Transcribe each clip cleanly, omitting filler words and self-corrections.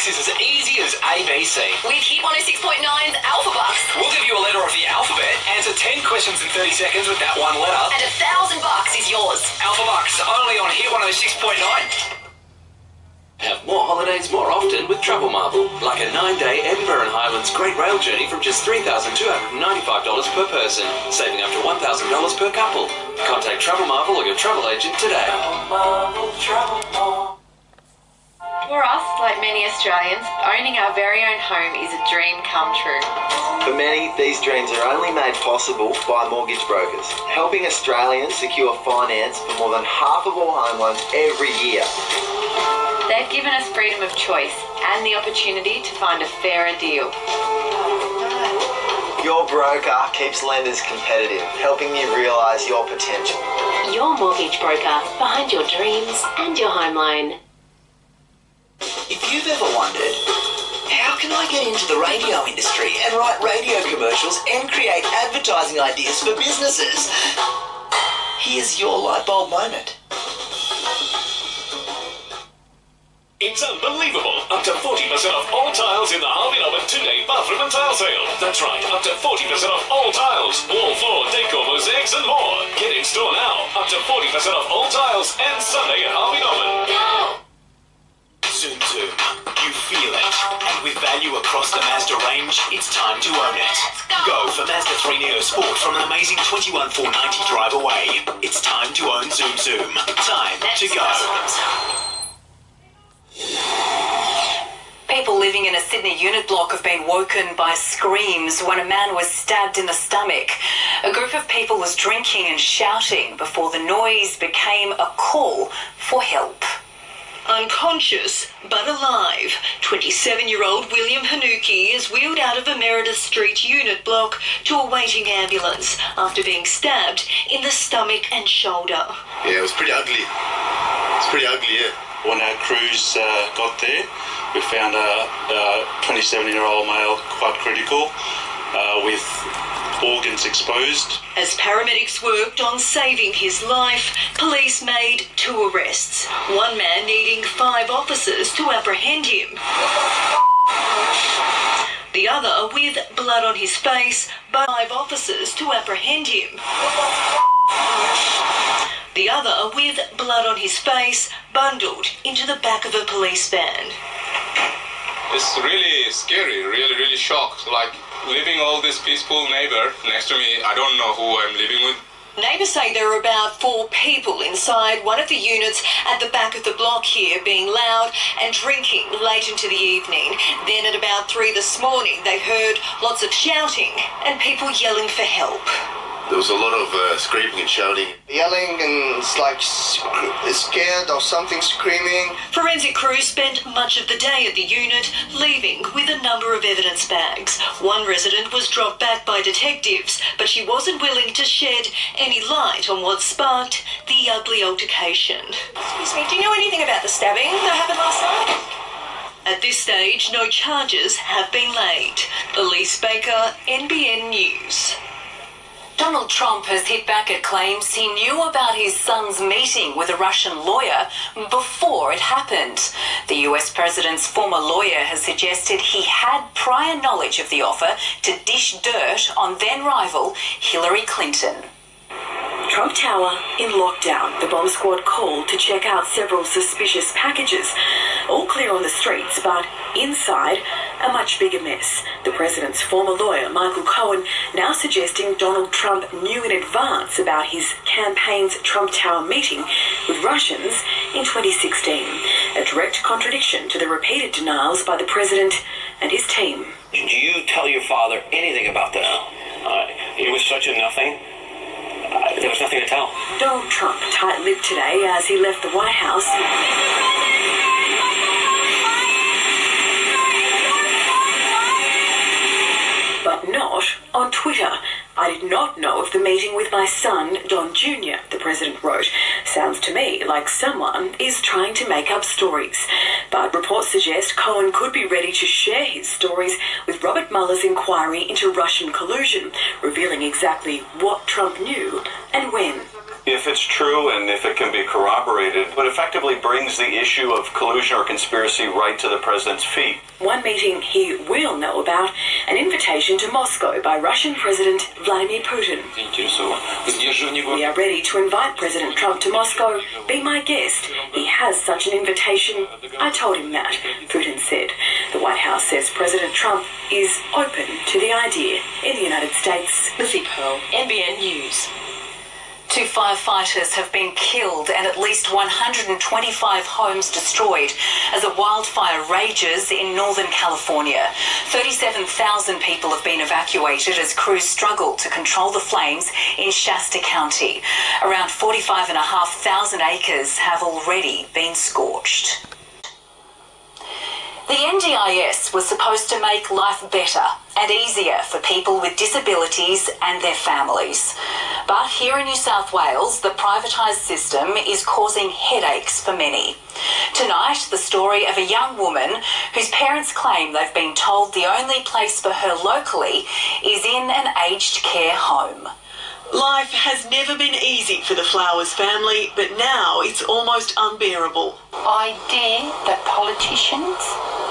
Bucks is as easy as ABC. With Hit 106.9's Alpha Bucks. We'll give you a letter of the alphabet, answer 10 questions in 30 seconds with that one letter. And $1,000 is yours. Alpha Bucks, only on Hit 106.9. Have more holidays more often with Travel Marvel. Like a 9-day Edinburgh and Highlands Great Rail journey from just $3,295 per person, saving up to $1,000 per couple. Contact Travel Marvel or your travel agent today. For us, like many Australians, owning our very own home is a dream come true. For many, these dreams are only made possible by mortgage brokers, helping Australians secure finance for more than half of all home loans every year. They've given us freedom of choice and the opportunity to find a fairer deal. Your broker keeps lenders competitive, helping you realise your potential. Your mortgage broker, behind your dreams and your home loan. If you've ever wondered, how can I get into the radio industry and write radio commercials and create advertising ideas for businesses? Here's your light bulb moment. It's unbelievable! Up to 40% off all tiles in the Harvey Norman 2-day bathroom and tile sale. That's right, up to 40% off all tiles, wall, floor, decor, mosaics and more. Get in store now. Up to 40% off all tiles and Sunday at Harvey Norman. Go! Zoom Zoom. You feel it. And with value across the Mazda range, it's time to own it. Go for Mazda 3 Neo Sport from an amazing $21,490 drive away. It's time to own Zoom Zoom. Time to go. People living in a Sydney unit block have been woken by screams when a man was stabbed in the stomach. A group of people was drinking and shouting before the noise became a call for help. Unconscious but alive, 27-year-old William Hanuki is wheeled out of a Meredith Street unit block to a waiting ambulance after being stabbed in the stomach and shoulder. Yeah, it was pretty ugly. Yeah. When our crews got there, we found a 27-year-old male quite critical with organs exposed. As paramedics worked on saving his life, police made 2 arrests. One man needing 5 officers to apprehend him. The other with blood on his face, but 5 officers to apprehend him. The other with blood on his face, bundled into the back of a police van. It's really scary, really shocked. Like living all this peaceful neighbor next to me, I don't know who I'm living with. Neighbours say there are about 4 people inside one of the units at the back of the block here, being loud and drinking late into the evening. Then at about 3 this morning, they heard lots of shouting and people yelling for help. There was a lot of screaming and shouting. Yelling and it's like scared or something, screaming. Forensic crews spent much of the day at the unit, leaving with a number of evidence bags. One resident was dropped back by detectives, but she wasn't willing to shed any light on what sparked the ugly altercation. Excuse me, do you know anything about the stabbing that happened last night? At this stage, no charges have been laid. Elise Baker, NBN News. Donald Trump has hit back at claims he knew about his son's meeting with a Russian lawyer before it happened. The US president's former lawyer has suggested he had prior knowledge of the offer to dish dirt on then-rival Hillary Clinton. Trump Tower in lockdown. The bomb squad called to check out several suspicious packages. All clear on the streets, but inside, a much bigger mess. The president's former lawyer, Michael Cohen, now suggesting Donald Trump knew in advance about his campaign's Trump Tower meeting with Russians in 2016. A direct contradiction to the repeated denials by the president and his team. Did you tell your father anything about this? It was such a nothing. There was nothing to tell. Donald Trump tight-lipped today as he left the White House. But not on Twitter. I did not know of the meeting with my son, Don Jr., the president wrote. Sounds to me like someone is trying to make up stories. But reports suggest Cohen could be ready to share his stories with Robert Mueller's inquiry into Russian collusion, revealing exactly what Trump knew and when. if it's true and if it can be corroborated, it effectively brings the issue of collusion or conspiracy right to the president's feet. One meeting he will know about, an invitation to Moscow by Russian President Vladimir Putin. We are ready to invite President Trump to Moscow. Be my guest. He has such an invitation. I told him that, Putin said. The White House says President Trump is open to the idea. In the United States, Lizzie Pearl, NBN News. 2 firefighters have been killed and at least 125 homes destroyed as a wildfire rages in Northern California. 37,000 people have been evacuated as crews struggle to control the flames in Shasta County. Around 45,500 acres have already been scorched. The NDIS was supposed to make life better and easier for people with disabilities and their families. But here in New South Wales, the privatised system is causing headaches for many. Tonight, the story of a young woman whose parents claim they've been told the only place for her locally is in an aged care home. Life has never been easy for the Flowers family, but now it's almost unbearable. I dare the politicians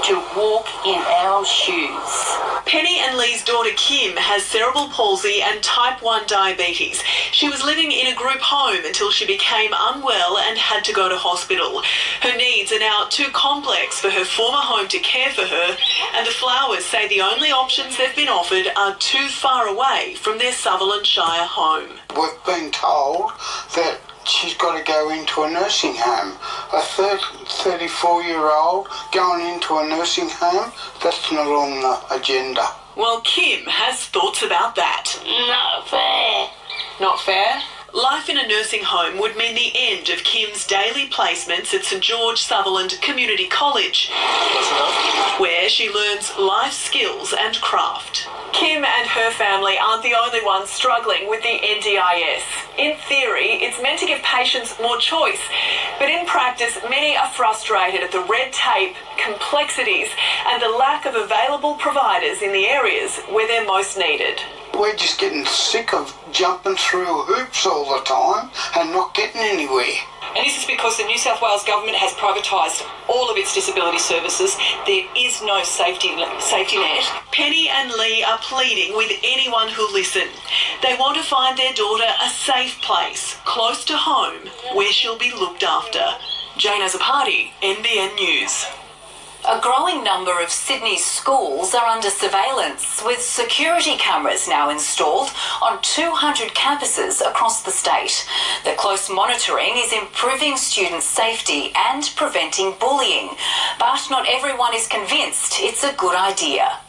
to walk in our shoes. Penny and Lee's daughter Kim has cerebral palsy and type 1 diabetes. She was living in a group home until she became unwell and had to go to hospital. Her needs are now too complex for her former home to care for her, and the Flowers say the only options they've been offered are too far away from their Sutherland Shire home. We've been told that she's got to go into a nursing home. A 34-year-old going into a nursing home, that's not on the agenda. Well, Kim has thoughts about that. Not fair. Not fair? Life in a nursing home would mean the end of Kim's daily placements at St George Sutherland Community College, where she learns life skills and craft. Kim and her family aren't the only ones struggling with the NDIS. In theory, it's meant to give patients more choice, but in practice, many are frustrated at the red tape, complexities, and the lack of available providers in the areas where they're most needed. We're just getting sick of jumping through hoops all the time and not getting anywhere. And this is because the New South Wales government has privatised all of its disability services. There is no safety net. Penny and Lee are pleading with anyone who'll listen. They want to find their daughter a safe place, close to home, where she'll be looked after. Jane Goldsmith, NBN News. A growing number of Sydney's schools are under surveillance, with security cameras now installed on 200 campuses across the state. The close monitoring is improving student safety and preventing bullying, but not everyone is convinced it's a good idea.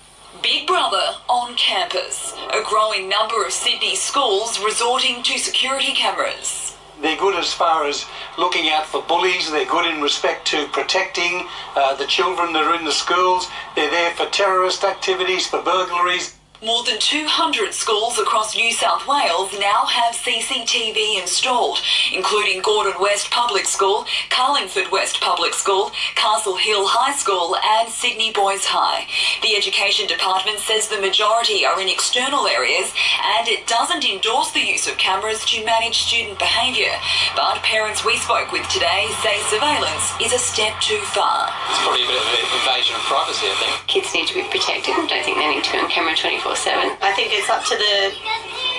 Big Brother on campus. A growing number of Sydney schools resorting to security cameras. They're good as far as looking out for bullies. They're good in respect to protecting the children that are in the schools. They're there for terrorist activities, for burglaries. More than 200 schools across New South Wales now have CCTV installed, including Gordon West Public School, Carlingford West Public School, Castle Hill High School and Sydney Boys High. The Education Department says the majority are in external areas and it doesn't endorse the use of cameras to manage student behaviour. But parents we spoke with today say surveillance is a step too far. It's probably a bit of an invasion of privacy, I think. Kids need to be protected. I don't think they need to be on camera 24/7. I think it's up to the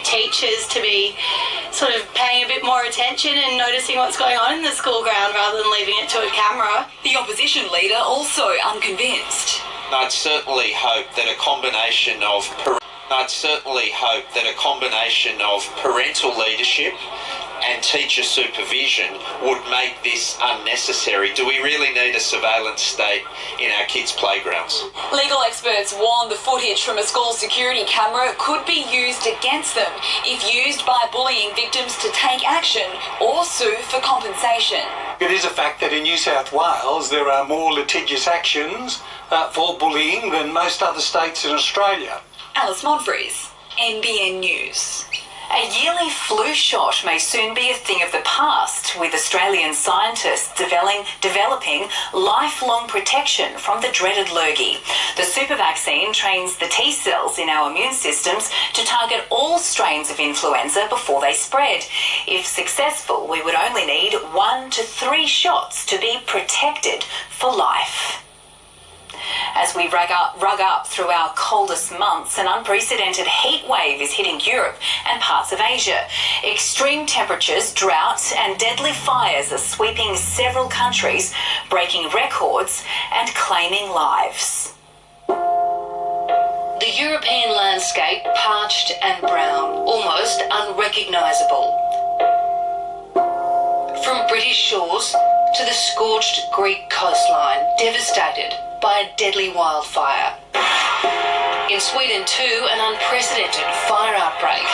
teachers to be sort of paying a bit more attention and noticing what's going on in the school ground rather than leaving it to a camera. The opposition leader also unconvinced. I'd certainly hope that a combination of parental leadership and teacher supervision would make this unnecessary. Do we really need a surveillance state in our kids' playgrounds? Legal experts warn the footage from a school security camera could be used against them if used by bullying victims to take action or sue for compensation. It is a fact that in New South Wales there are more litigious actions for bullying than most other states in Australia. Alice Monfries, NBN News. A yearly flu shot may soon be a thing of the past, with Australian scientists developing lifelong protection from the dreaded lurgy. The super vaccine trains the T cells in our immune systems to target all strains of influenza before they spread. If successful, we would only need 1 to 3 shots to be protected for life. As we rug up through our coldest months, an unprecedented heat wave is hitting Europe and parts of Asia. Extreme temperatures, droughts and deadly fires are sweeping several countries, breaking records and claiming lives. The European landscape parched and brown, almost unrecognisable. From British shores to the scorched Greek coastline, devastated by a deadly wildfire. In Sweden too, an unprecedented fire outbreak.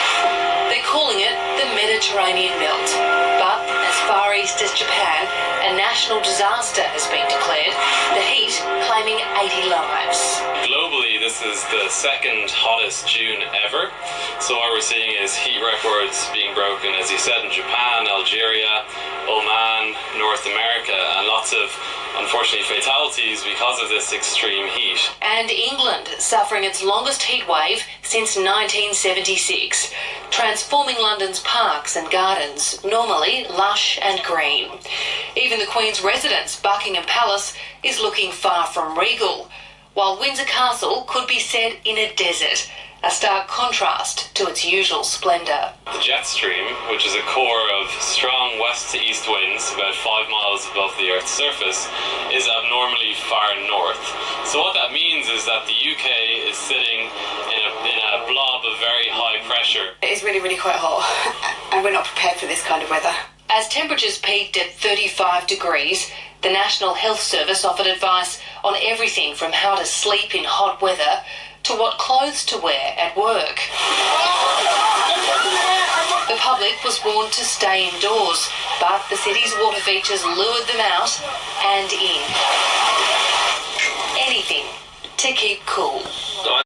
They're calling it the Mediterranean melt. But as far east as Japan, a national disaster has been declared, the heat claiming 80 lives. Globally, this is the second hottest June ever. So what we're seeing is heat records being broken, as you said, in Japan, Algeria, Oman, North America, and lots of, unfortunately, fatalities because of this extreme heat. And England suffering its longest heat wave since 1976, transforming London's parks and gardens, normally lush and green. Even the Queen's residence, Buckingham Palace, is looking far from regal, while Windsor Castle could be set in a desert, a stark contrast to its usual splendour. The jet stream, which is a core of strong west to east winds about 5 miles above the Earth's surface, is abnormally far north. So what that means is that the UK is sitting in a blob of very high pressure. It is really, really quite hot, and we're not prepared for this kind of weather. As temperatures peaked at 35 degrees, the National Health Service offered advice on everything from how to sleep in hot weather to what clothes to wear at work. The public was warned to stay indoors, but the city's water features lured them out and in. Anything to keep cool.